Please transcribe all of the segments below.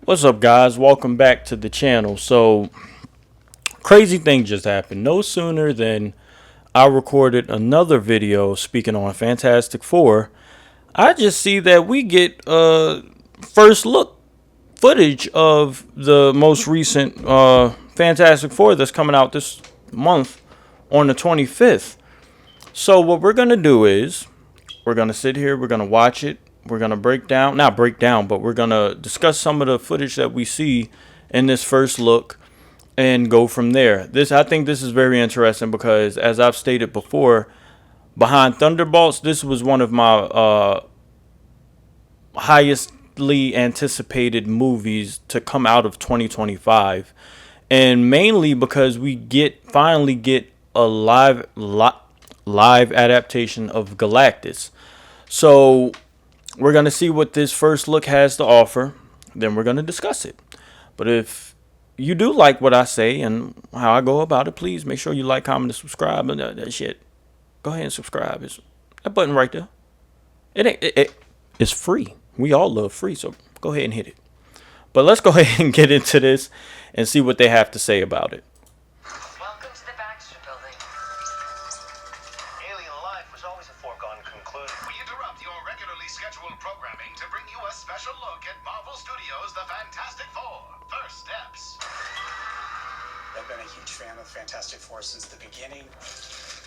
What's up, guys? Welcome back to the channel. So, crazy thing just happened. No sooner than I recorded another video speaking on Fantastic Four, I just see that we get first look footage of the most recent Fantastic Four that's coming out this month on the 25th. So what we're going to do is we're going to sit here, we're going to watch it, we're going to not break down, but we're going to discuss some of the footage that we see in this first look and go from there. I think this is very interesting because, as I've stated before, behind Thunderbolts, this was one of my highestly anticipated movies to come out of 2025, and mainly because we finally get a live adaptation of Galactus. So we're going to see what this first look has to offer. Then we're going to discuss it. But if you do like what I say and how I go about it, please make sure you like, comment, and subscribe. And that shit, go ahead and subscribe. It's that button right there. It's free. We all love free, so go ahead and hit it. But let's go ahead and get into this and see what they have to say about it. Welcome to the Baxter Building. Alien life was always a foregone conclusion. We interrupt your regularly scheduled programming to bring you a special look at Marvel Studios' The Fantastic Four. First Steps. I've been a huge fan of Fantastic Four since the beginning.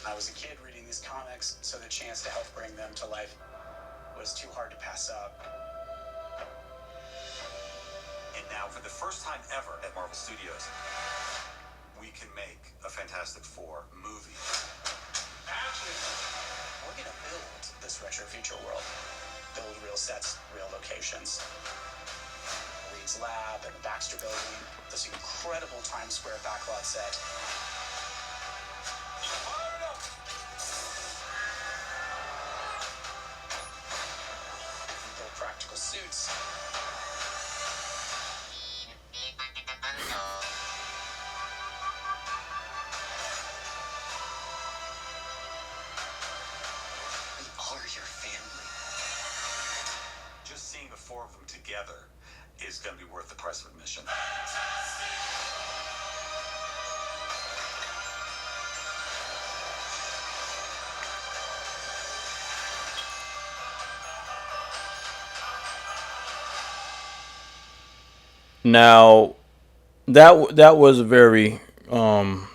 I was a kid reading these comics, so the chance to help bring them to life was too hard to pass up. And now, for the first time ever at Marvel Studios, we can make a Fantastic Four movie. We're gonna build this retro future world. Build real sets, real locations. Reed's lab and the Baxter Building, this incredible Times Square backlot set. Build practical suits. Your family. Just seeing the four of them together is going to be worth the price of admission. Now, that was a very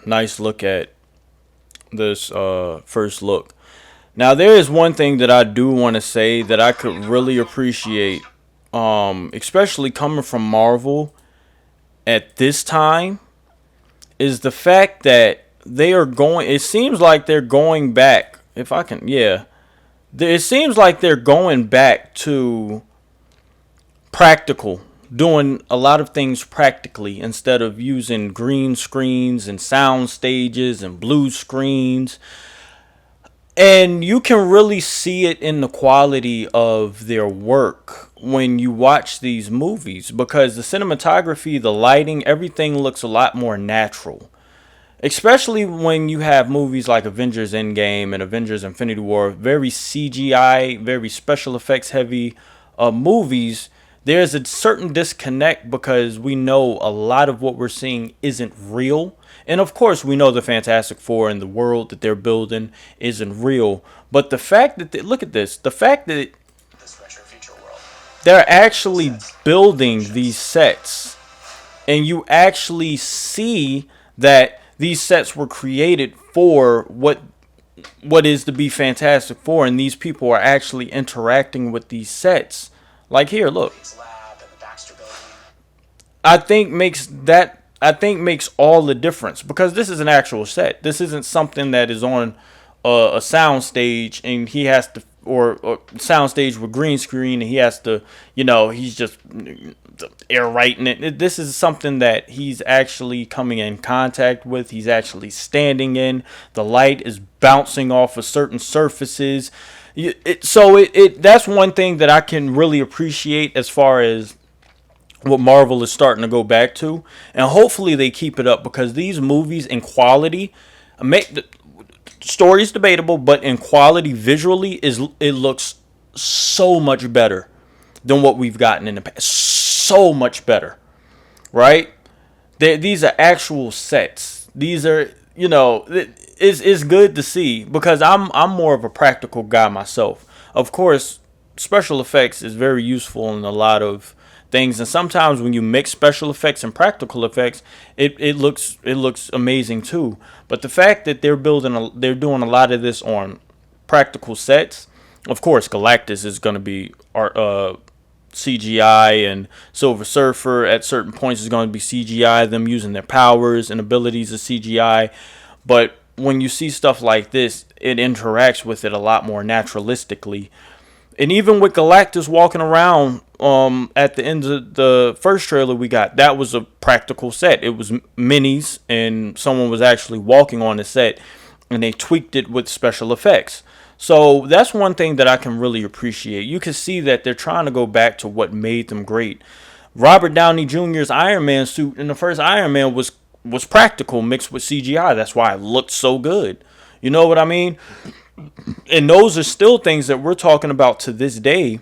nice look at this first look. Now, there is one thing that I do want to say that I could really appreciate, especially coming from Marvel at this time, is the fact that it seems like they're going back, it seems like they're going back to practical, doing a lot of things practically instead of using green screens and sound stages and blue screens. And you can really see it in the quality of their work when you watch these movies, because the cinematography, the lighting, everything looks a lot more natural. Especially when you have movies like Avengers Endgame and Avengers Infinity War, very CGI, very special effects heavy movies. There's a certain disconnect because we know a lot of what we're seeing isn't real. And of course, we know the Fantastic Four and the world that they're building isn't real. But the fact that, look at this, the fact that This retro future world. they're actually building these sets, and you actually see that these sets were created for what is to be Fantastic Four, and these people are actually interacting with these sets. Like here, look. Reed's lab and the Baxter Building. I think makes all the difference, because this is an actual set. This isn't something that is on a sound stage and he has to, or sound stage with green screen and he has to, he's just air writing it. This is something that he's actually coming in contact with. He's actually standing in. The light is bouncing off of certain surfaces. That's one thing that I can really appreciate as far as what Marvel is starting to go back to, and hopefully they keep it up, because these movies in quality, the story's debatable, but in quality visually it looks so much better than what we've gotten in the past. so much better, right? These are actual sets. These are, you know, it's good to see, because I'm more of a practical guy myself. Of course, special effects is very useful in a lot of things, and sometimes when you mix special effects and practical effects, it looks amazing too. But the fact that they're doing a lot of this on practical sets, of course, Galactus is going to be CGI, and Silver Surfer at certain points is going to be CGI, them using their powers and abilities of CGI. But when you see stuff like this, it interacts with it a lot more naturalistically. And even with Galactus walking around at the end of the first trailer we got, that was a practical set. It was minis, and someone was actually walking on the set, and they tweaked it with special effects. So that's one thing that I can really appreciate. You can see that they're trying to go back to what made them great. Robert Downey Jr.'s Iron Man suit in the first Iron Man was practical mixed with CGI. That's why it looked so good. You know what I mean? And those are still things that we're talking about to this day,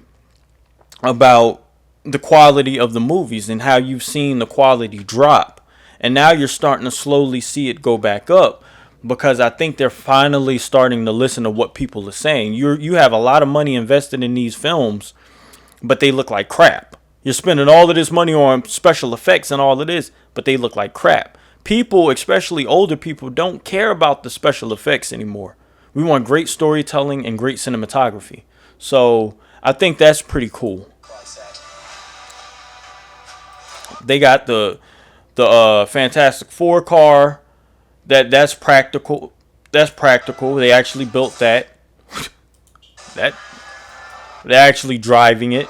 about the quality of the movies and how you've seen the quality drop. And now you're starting to slowly see it go back up, because I think they're finally starting to listen to what people are saying. You have a lot of money invested in these films, but they look like crap. You're spending all of this money on special effects and all of this, but they look like crap. People, especially older people, don't care about the special effects anymore. We want great storytelling and great cinematography. So I think that's pretty cool. They got the Fantastic Four car. That's practical. That's practical. They actually built that. They're actually driving it.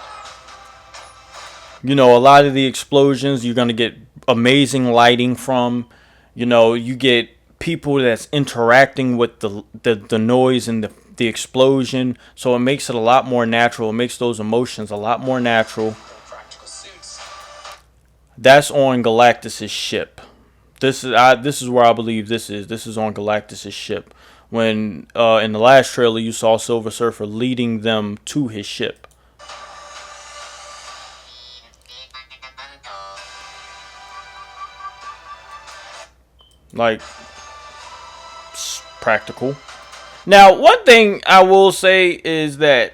You know, a lot of the explosions you're gonna get amazing lighting from. You know, you get people that's interacting with the noise and the explosion, so it makes it a lot more natural. It makes those emotions a lot more natural. That's on Galactus's ship. This is where I believe this is. This is on Galactus's ship. When in the last trailer you saw Silver Surfer leading them to his ship. Like, practical. Now, one thing I will say is that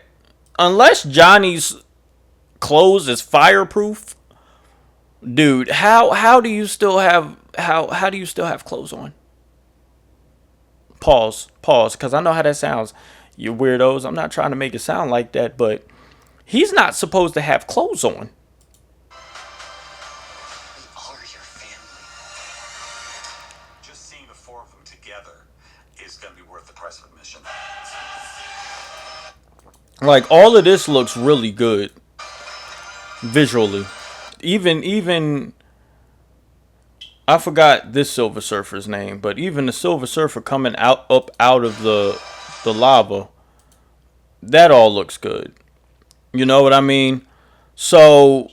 unless Johnny's clothes is fireproof, dude, how do you still have clothes on? Pause, because I know how that sounds. You weirdos. I'm not trying to make it sound like that, but he's not supposed to have clothes on. Like, all of this looks really good visually. Even I forgot this Silver Surfer's name, but even the Silver Surfer coming up out of the lava, that all looks good. You know what I mean? So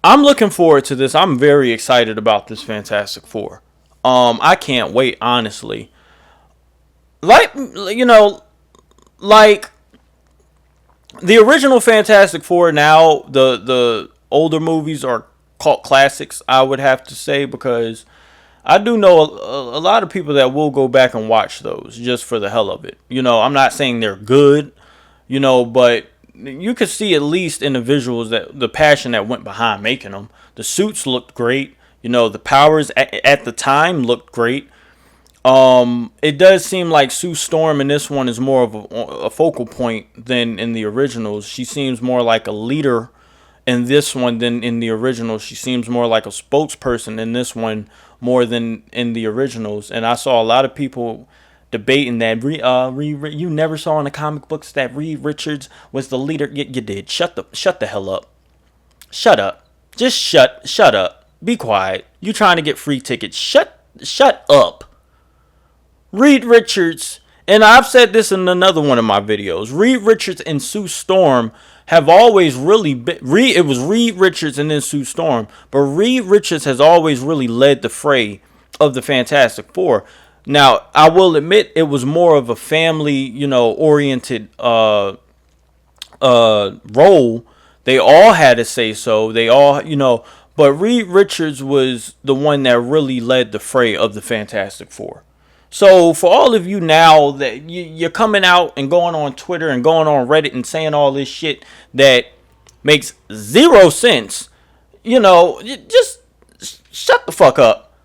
I'm looking forward to this. I'm very excited about this Fantastic Four. I can't wait, honestly. Like, you know, like the original Fantastic Four, now the older movies are cult classics, I would have to say, because I do know a lot of people that will go back and watch those just for the hell of it. You know, I'm not saying they're good, you know, but you could see at least in the visuals that the passion that went behind making them. The suits looked great. You know, the powers at the time looked great. It does seem like Sue Storm in this one is more of a focal point than in the originals. She seems more like a leader in this one than in the originals. She seems more like a spokesperson in this one more than in the originals. And I saw a lot of people debating that you never saw in the comic books that Reed Richards was the leader. You did. Shut the hell up. Shut up. Just shut up. Be quiet. You trying to get free tickets. Shut up. Reed Richards, and I've said this in another one of my videos, Reed Richards and Sue Storm have always really been, it was Reed Richards and then Sue Storm, but Reed Richards has always really led the fray of the Fantastic Four. Now, I will admit it was more of a family, you know, oriented role They all had to say so. They all, but Reed Richards was the one that really led the fray of the Fantastic Four. So for all of you now that you're coming out and going on Twitter and going on Reddit and saying all this shit that makes zero sense, just shut the fuck up.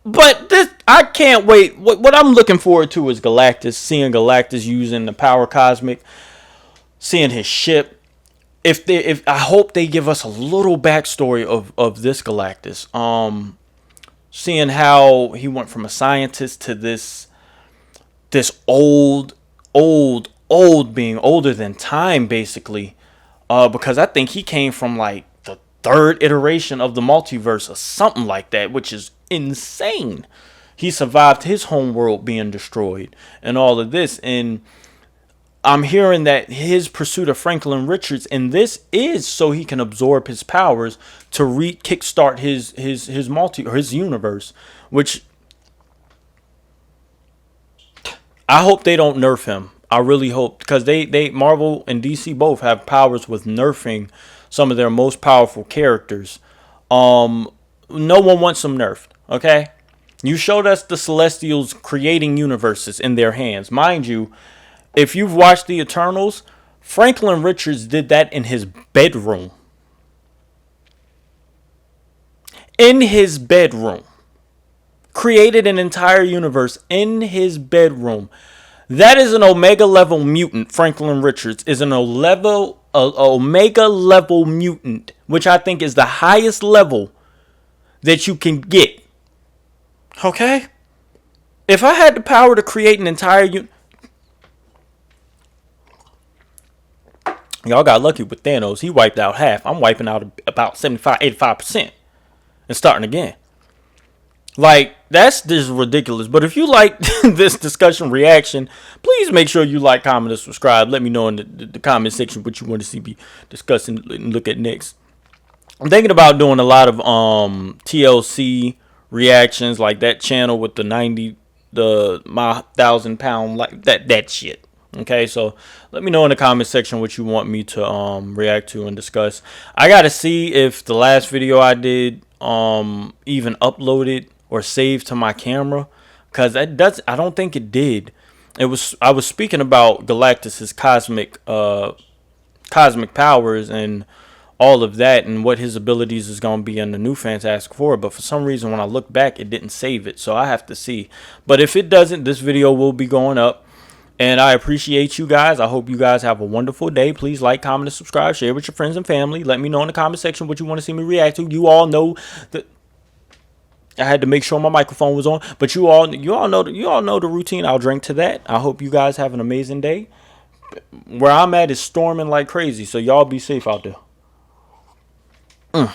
But this, I can't wait. What I'm looking forward to is Galactus, seeing Galactus using the power cosmic, seeing his ship. If I hope they give us a little backstory of this Galactus. Seeing how he went from a scientist to this old being, older than time, basically. Because I think he came from like the third iteration of the multiverse or something like that, which is insane. He survived his home world being destroyed and all of this. And I'm hearing that his pursuit of Franklin Richards in this is so he can absorb his powers to kickstart his universe, which I hope they don't nerf him. I really hope, because they Marvel and DC both have powers with nerfing some of their most powerful characters. No one wants them nerfed, okay? You showed us the Celestials creating universes in their hands. Mind you, if you've watched the Eternals, Franklin Richards did that in his bedroom. In his bedroom. Created an entire universe in his bedroom. That is an Omega level mutant. Franklin Richards is an Omega level mutant, which I think is the highest level that you can get. Okay? If I had the power to create an entire universe, y'all got lucky with Thanos. He wiped out half. I'm wiping out about 75-85% and starting again. Like, that's just ridiculous. But if you like this discussion reaction, please make sure you like, comment, and subscribe. Let me know in the comment section what you want to see me discussing and look at next. I'm thinking about doing a lot of TLC reactions, like that channel with my 1,000 pound, like that shit. Okay, so let me know in the comment section what you want me to react to and discuss. I gotta see if the last video I did even uploaded or saved to my camera, because I don't think it did. I was speaking about Galactus's cosmic powers and all of that, and what his abilities is going to be in the new Fantastic Four, but for some reason when I look back it didn't save it, so I have to see. But if it doesn't, this video will be going up. And I appreciate you guys. I hope you guys have a wonderful day. Please like, comment, and subscribe. Share with your friends and family. Let me know in the comment section what you want to see me react to. You all know that I had to make sure my microphone was on, but you all know the routine. I'll drink to that. I hope you guys have an amazing day. Where I'm at is storming like crazy, so y'all be safe out there.